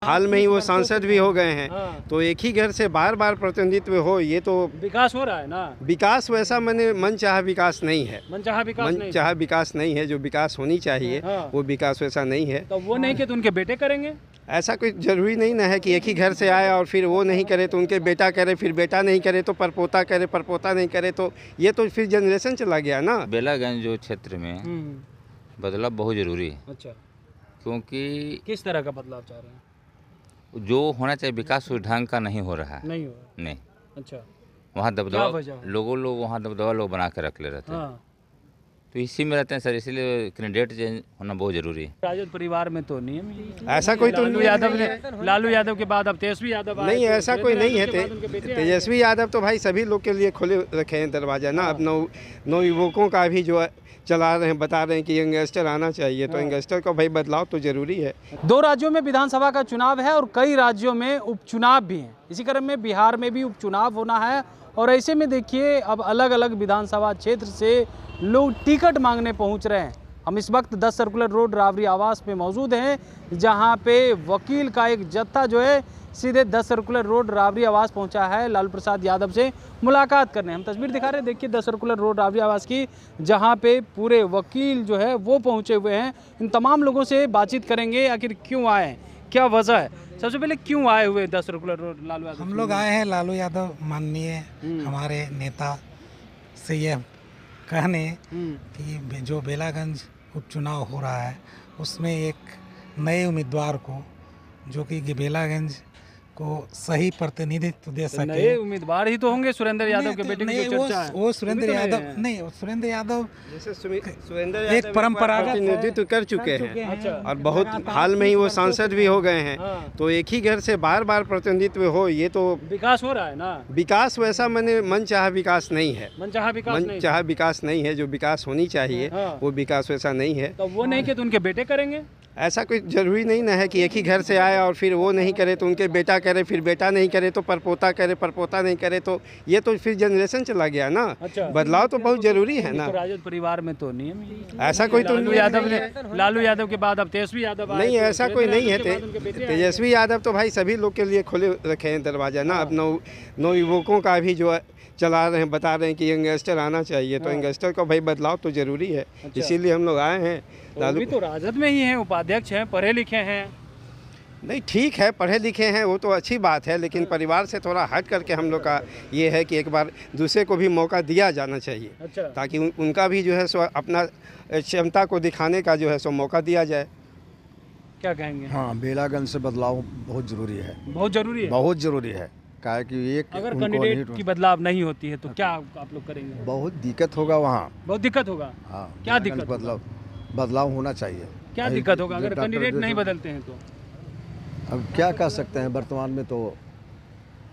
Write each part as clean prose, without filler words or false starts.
हाल में ही वो सांसद भी हो गए हैं। तो एक ही घर से बार बार प्रतिनिधित्व हो, ये तो विकास हो रहा है ना। विकास वैसा मैंने मनचाहा विकास नहीं है। मनचाहा विकास नहीं है। जो विकास होनी चाहिए वो विकास वैसा नहीं है। तो वो नहीं किया तो उनके बेटे करेंगे। ऐसा कोई जरूरी नहीं ना है कि एक ही घर से आए और फिर वो नहीं करे तो उनके बेटा करे, फिर बेटा नहीं करे तो परपोता करे, परपोता नहीं करे तो ये तो फिर जनरेशन चला गया ना। बेलागंज जो क्षेत्र में बदलाव बहुत ज़रूरी है। अच्छा, क्योंकि किस तरह का बदलाव चाह रहे हैं? जो होना चाहिए विकास उस ढंग का नहीं हो रहा है। नहीं हो रहा। नहीं, अच्छा, वहाँ क्या दबदबा वजह है? लोग वहाँ दबदबा लोग बना के रख ले रहते हैं। तो इसी में रहते हैं सर, इसीलिए कैंडिडेट चेंज होना बहुत ज़रूरी है। राजद परिवार में तो नियम ही ऐसा कोई तो लालू यादव के बाद अब तेजस्वी यादव नहीं, ऐसा कोई नहीं है। तेजस्वी यादव तो भाई सभी लोग के लिए खोले रखे हैं दरवाजा ना। अब नौ युवकों का भी जो चला रहे हैं, बता रहे हैं कि यंगस्टर आना चाहिए, तो यंगस्टर को भाई बदलाव तो जरूरी है। 2 राज्यों में विधानसभा का चुनाव है और कई राज्यों में उपचुनाव भी हैं। इसी क्रम में बिहार में भी उपचुनाव होना है और ऐसे में देखिए अब अलग अलग विधानसभा क्षेत्र से लोग टिकट मांगने पहुंच रहे हैं। हम इस वक्त 10 सर्कुलर रोड रावरी आवास में मौजूद हैं, जहां पे वकील का एक जत्था जो है सीधे 10 सर्कुलर रोड रावरी आवास पहुंचा है लालू प्रसाद यादव से मुलाकात करने। हम तस्वीर दिखा रहे हैं, देखिए 10 सर्कुलर रोड रावरी आवास की, जहां पे पूरे वकील जो है वो पहुंचे हुए हैं। इन तमाम लोगों से बातचीत करेंगे, आखिर क्यों आए हैं, क्या वजह है। सबसे पहले क्यों आए हुए 10 सर्कुलर रोड लालू यादव? हम लोग आए हैं लालू यादव माननीय हमारे नेता से ये कहने कि जो बेलागंज उपचुनाव हो रहा है उसमें एक नए उम्मीदवार को, जो कि बेलागंज को सही प्रतिनिधित्व दे सके। नए उम्मीदवार ही तो होंगे, सुरेंद्र यादव के बेटे की जो चर्चा है। वो सुरेंद्र यादव नहीं, सुरेंद्र यादव जैसे सुरेंद्र एक परंपरागत प्रतिनिधित्व कर चुके हैं अच्छा। और बहुत हाल में ही वो सांसद भी हो गए हैं। तो एक ही घर से बार बार प्रतिनिधित्व हो, ये तो विकास हो रहा है ना। विकास वैसा मैंने मनचाहा विकास नहीं है। मनचाहा विकास नहीं है। जो विकास होनी चाहिए वो विकास वैसा नहीं है। तो वो नहीं किया तो उनके बेटे करेंगे। ऐसा कोई जरूरी नहीं ना है कि एक ही घर से आए और फिर वो नहीं करे तो उनके बेटा करे, फिर बेटा नहीं करे तो परपोता करे, परपोता नहीं करे तो ये तो फिर जनरेशन चला गया ना। अच्छा, बदलाव तो बहुत जरूरी है ना। तो राजद परिवार में तो नियम ही ऐसा कोई तो लालू यादव के बाद अब तेजस्वी यादव नहीं, ऐसा कोई नहीं है। तेजस्वी यादव तो भाई सभी लोग के लिए खोले रखे हैं दरवाजा ना। अब नौ युवकों का भी जो चला रहे हैं, बता रहे हैं कि यंगस्टर आना चाहिए, तो यंगस्टर को भाई बदलाव तो जरूरी है। इसीलिए हम लोग आए हैं। लालू तो राजद में ही हैं, उपाध्यक्ष हैं, पढ़े लिखे हैं। नहीं, ठीक है, पढ़े लिखे हैं वो तो अच्छी बात है, लेकिन परिवार से थोड़ा हट करके हम लोग का ये है कि एक बार दूसरे को भी मौका दिया जाना चाहिए। अच्छा। ताकि उनका भी जो है सो अपना क्षमता को दिखाने का जो है सो मौका दिया जाए। क्या कहेंगे? हाँ, बेलागंज से बदलाव बहुत ज़रूरी है। बहुत ज़रूरी है। बहुत ज़रूरी है। क्या कि एक अगर कैंडिडेट की बदलाव नहीं होती है तो क्या आप लोग करेंगे? बहुत दिक्कत होगा वहाँ। बहुत दिक्कत होगा। हाँ, क्या दिक्कत? बदलाव होना चाहिए। क्या दिक्कत होगा अगर कैंडिडेट नहीं बदलते हैं तो? अब क्या कह सकते हैं, वर्तमान में तो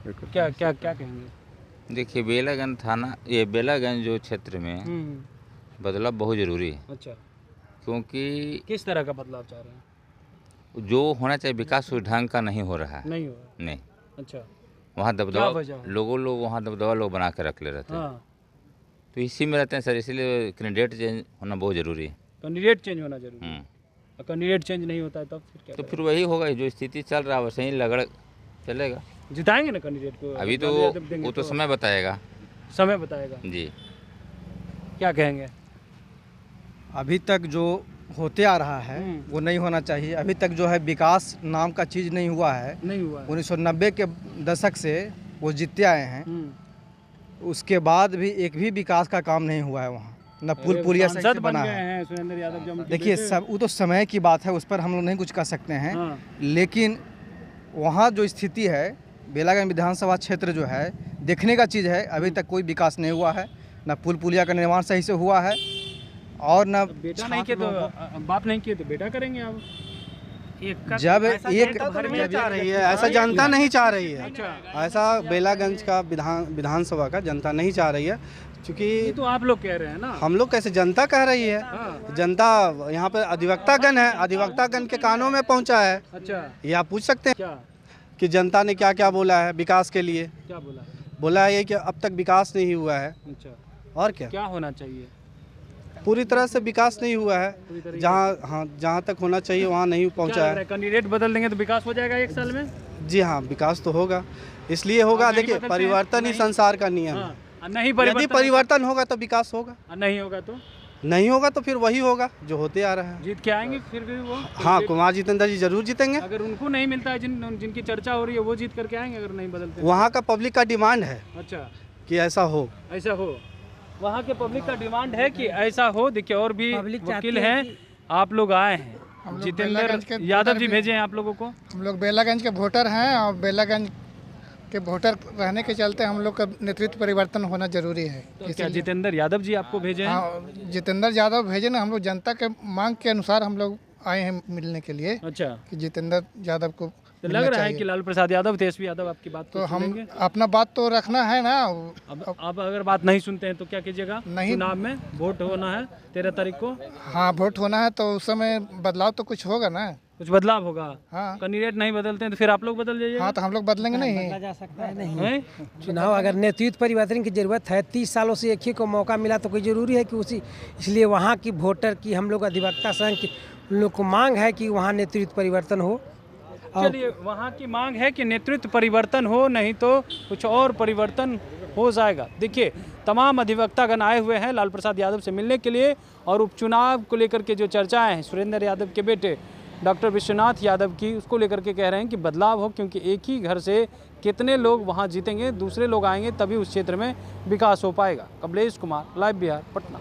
क्या कहेंगे? देखिए बेलागंज थाना, ये बेलागंज जो क्षेत्र में बदलाव बहुत ज़रूरी है। अच्छा, क्योंकि किस तरह का बदलाव चाह रहे हैं? जो होना चाहिए विकास उस ढंग का नहीं हो रहा है। नहीं हो रहा। नहीं, अच्छा, वहाँ क्या दबदबा वजह है? लोग वहाँ दबदबा लोग बना के रख ले रहते हैं। तो इसी में रहते हैं सर, इसीलिए कैंडिडेट चेंज होना बहुत ज़रूरी है। कैंडिडेट चेंज होना जरूरी है। कैंडिडेट चेंज नहीं होता है तब फिर क्या? तो फिर वही होगा, जो स्थिति चल रहा है वैसे ही लगड़ चलेगा। जिताएंगे ना कैंडिडेट को? अभी तो वो तो समय बताएगा। समय बताएगा जी। क्या कहेंगे? अभी तक जो होते आ रहा है वो नहीं होना चाहिए। अभी तक जो है विकास नाम का चीज़ नहीं हुआ है। 1990 के दशक से वो जीतते आए हैं, उसके बाद भी एक भी विकास का काम नहीं हुआ है वहाँ। न पुल पुलिया सही से बना है। सुरेंद्र यादव देखिए सब वो तो समय की बात है, उस पर हम लोग नहीं कुछ कर सकते हैं। लेकिन वहाँ जो स्थिति है, बेलागंज विधानसभा क्षेत्र जो है देखने का चीज़ है। अभी तक कोई विकास नहीं हुआ है, न पुल पुलिया का निर्माण सही से हुआ है और न बेटा नहीं किया तो बाप नहीं किया तो बेटा करेंगे। अब जब एक चाह रही है, ऐसा जनता नहीं चाह रही है। ऐसा बेलागंज का विधानसभा का जनता नहीं चाह रही है, क्योंकि तो आप लोग कह रहे हैं ना। हम लोग कैसे, जनता कह रही है। जनता यहाँ पे अधिवक्तागण है, अधिवक्तागण के कानों में पहुँचा है। अच्छा, ये आप पूछ सकते हैं क्या कि जनता ने क्या क्या बोला है विकास के लिए। क्या बोला है? बोला है कि अब तक विकास नहीं हुआ है। अच्छा, और क्या क्या होना चाहिए? पूरी तरह से विकास नहीं हुआ है। जहाँ तक होना चाहिए वहाँ नहीं पहुँचा है। कैंडिडेट बदल देंगे तो विकास हो जाएगा 1 साल में? जी हाँ, विकास तो होगा, इसलिए होगा। देखिए, परिवर्तन ही संसार का नियम है। नहीं यदि परिवर्तन होगा तो विकास होगा, नहीं होगा तो फिर वही होगा जो होते आ रहा है। जीत के आएंगे फिर भी वो? हाँ, कुमार जितेंद्र जी जरूर जीतेंगे। अगर उनको नहीं मिलता है, जिनकी चर्चा हो रही है, वो जीत करके आएंगे अगर नहीं बदलते? वहाँ का पब्लिक का डिमांड है अच्छा कि ऐसा हो। वहाँ के पब्लिक का डिमांड है कि ऐसा हो। देखिए, और भी वकील हैं, आप लोग आए हैं। जितेंद्र यादव जी भेजे हैं आप लोगों को? हम लोग बेलागंज के वोटर हैं और बेलागंज के वोटर रहने के चलते हम लोग का नेतृत्व परिवर्तन होना जरूरी है। तो क्या जितेंद्र यादव जी आपको भेजे हैं? हाँ, जितेंद्र यादव भेजे ना, हम लोग जनता के मांग के अनुसार हम लोग आए हैं मिलने के लिए। अच्छा, कि जितेंद्र यादव को तो लग रहा है कि लालू प्रसाद यादव, तेजस्वी यादव आपकी बात तो हम अपना बात तो रखना है ना। अब अगर बात नहीं सुनते हैं तो क्या कीजिएगा? नहीं, चुनाव में वोट होना है 13 तारीख को। हाँ, वोट होना है तो उस समय बदलाव तो कुछ होगा ना, कुछ बदलाव होगा। हाँ, कैंडिडेट नहीं बदलते हैं तो फिर आप लोग बदल जाइए। हाँ, तो हम लोग बदलेंगे नहीं। बदला जा सकता है नहीं। चुनाव अगर नेतृत्व परिवर्तन की जरूरत है, 30 सालों से एक ही को मौका मिला तो कोई जरूरी है कि उसी, इसलिए वहाँ की वोटर की हम लोग अधिवक्ता संघ की उन लोग को मांग है कि वहाँ नेतृत्व परिवर्तन हो। चलिए, वहाँ की मांग है कि नेतृत्व परिवर्तन हो, नहीं तो कुछ और परिवर्तन हो जाएगा। देखिए, तमाम अधिवक्तागण आए हुए हैं लालू प्रसाद यादव से मिलने के लिए, और उपचुनाव को लेकर के जो चर्चाएं हैं सुरेंद्र यादव के बेटे डॉक्टर विश्वनाथ यादव की, उसको लेकर के कह रहे हैं कि बदलाव हो, क्योंकि एक ही घर से कितने लोग वहाँ जीतेंगे, दूसरे लोग आएंगे तभी उस क्षेत्र में विकास हो पाएगा। कमलेश कुमार, लाइव बिहार, पटना।